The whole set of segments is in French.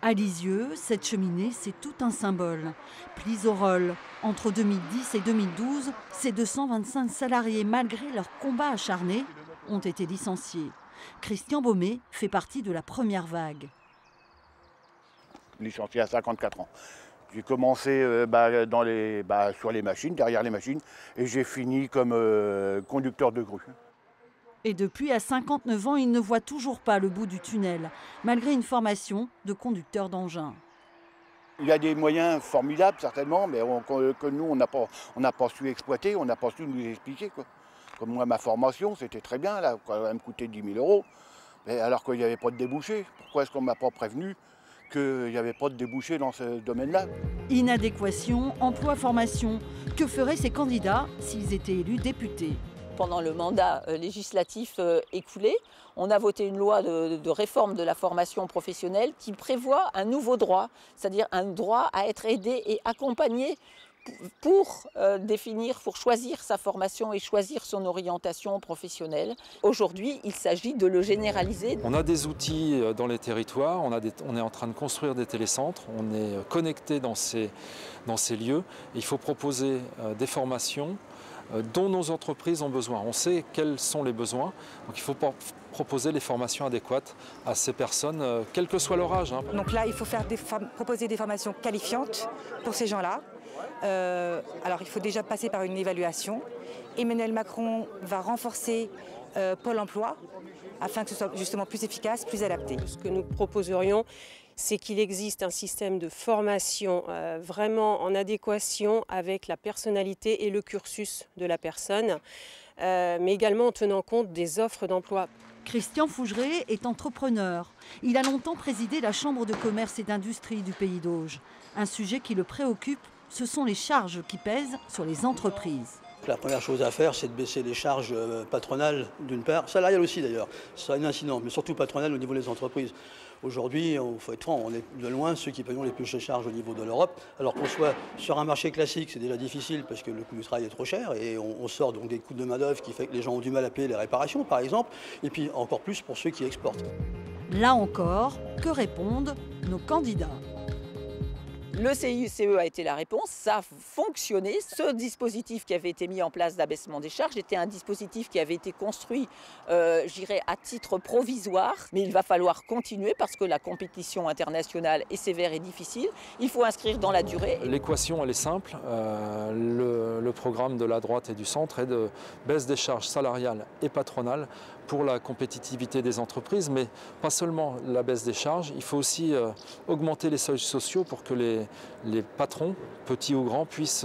À Lisieux, cette cheminée, c'est tout un symbole. Plis au rôle. Entre 2010 et 2012, ces 225 salariés, malgré leur combat acharné, ont été licenciés. Christian Baumet fait partie de la première vague. Licencié à 54 ans. J'ai commencé sur les machines, derrière les machines, et j'ai fini comme conducteur de grue. Et depuis, à 59 ans, il ne voit toujours pas le bout du tunnel, malgré une formation de conducteur d'engin. Il y a des moyens formidables, certainement, mais que nous, on n'a pas su exploiter, on n'a pas su nous expliquer, quoi. Comme moi, ma formation, c'était très bien, là, ça va me coûter 10 000 €, mais alors qu'il n'y avait pas de débouché. Pourquoi est-ce qu'on ne m'a pas prévenu qu'il n'y avait pas de débouché dans ce domaine-là? Inadéquation, emploi, formation. Que feraient ces candidats s'ils étaient élus députés? Pendant le mandat législatif écoulé, on a voté une loi de réforme de la formation professionnelle qui prévoit un nouveau droit, c'est-à-dire un droit à être aidé et accompagné pour pour choisir sa formation et choisir son orientation professionnelle. Aujourd'hui, il s'agit de le généraliser. On a des outils dans les territoires, on est en train de construire des télécentres, on est connecté dans ces lieux. Il faut proposer des formations dont nos entreprises ont besoin. On sait quels sont les besoins, donc il faut proposer les formations adéquates à ces personnes, quel que soit leur âge. Donc là, il faut proposer des formations qualifiantes pour ces gens-là. Alors il faut déjà passer par une évaluation. Emmanuel Macron va renforcer Pôle emploi afin que ce soit justement plus efficace, plus adapté. Ce que nous proposerions, c'est qu'il existe un système de formation vraiment en adéquation avec la personnalité et le cursus de la personne, mais également en tenant compte des offres d'emploi. Christian Fougeret est entrepreneur. Il a longtemps présidé la Chambre de commerce et d'industrie du Pays d'Auge. Un sujet qui le préoccupe, ce sont les charges qui pèsent sur les entreprises. La première chose à faire, c'est de baisser les charges patronales d'une part, salariales aussi d'ailleurs, ça a une incidence, mais surtout patronales au niveau des entreprises. Aujourd'hui, il faut être franc, on est de loin ceux qui payons les plus chères charges au niveau de l'Europe. Alors qu'on soit sur un marché classique, c'est déjà difficile parce que le coût du travail est trop cher et on sort donc des coûts de main-d'œuvre qui fait que les gens ont du mal à payer les réparations par exemple, et puis encore plus pour ceux qui exportent. Là encore, que répondent nos candidats? Le CICE a été la réponse, ça a fonctionné. Ce dispositif qui avait été mis en place d'abaissement des charges était un dispositif qui avait été construit, à titre provisoire. Mais il va falloir continuer parce que la compétition internationale est sévère et difficile. Il faut inscrire dans la durée. L'équation, elle est simple. Le programme de la droite et du centre est de baisse des charges salariales et patronales pour la compétitivité des entreprises, mais pas seulement la baisse des charges, il faut aussi augmenter les seuils sociaux pour que les patrons, petits ou grands, puissent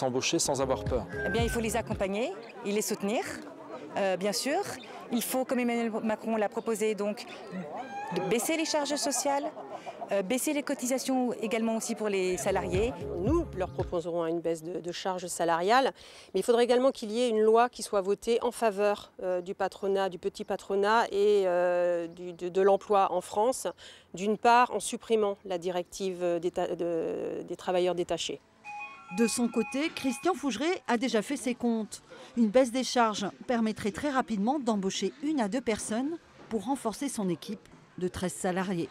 embaucher sans avoir peur. Eh bien, il faut les accompagner et les soutenir, bien sûr. Il faut, comme Emmanuel Macron l'a proposé, donc, de baisser les charges sociales, baisser les cotisations également aussi pour les salariés. Nous leur proposerons une baisse de charges salariales, mais il faudrait également qu'il y ait une loi qui soit votée en faveur du patronat, du petit patronat et de l'emploi en France, d'une part en supprimant la directive des travailleurs détachés. De son côté, Christian Fougeret a déjà fait ses comptes. Une baisse des charges permettrait très rapidement d'embaucher 1 à 2 personnes pour renforcer son équipe de 13 salariés.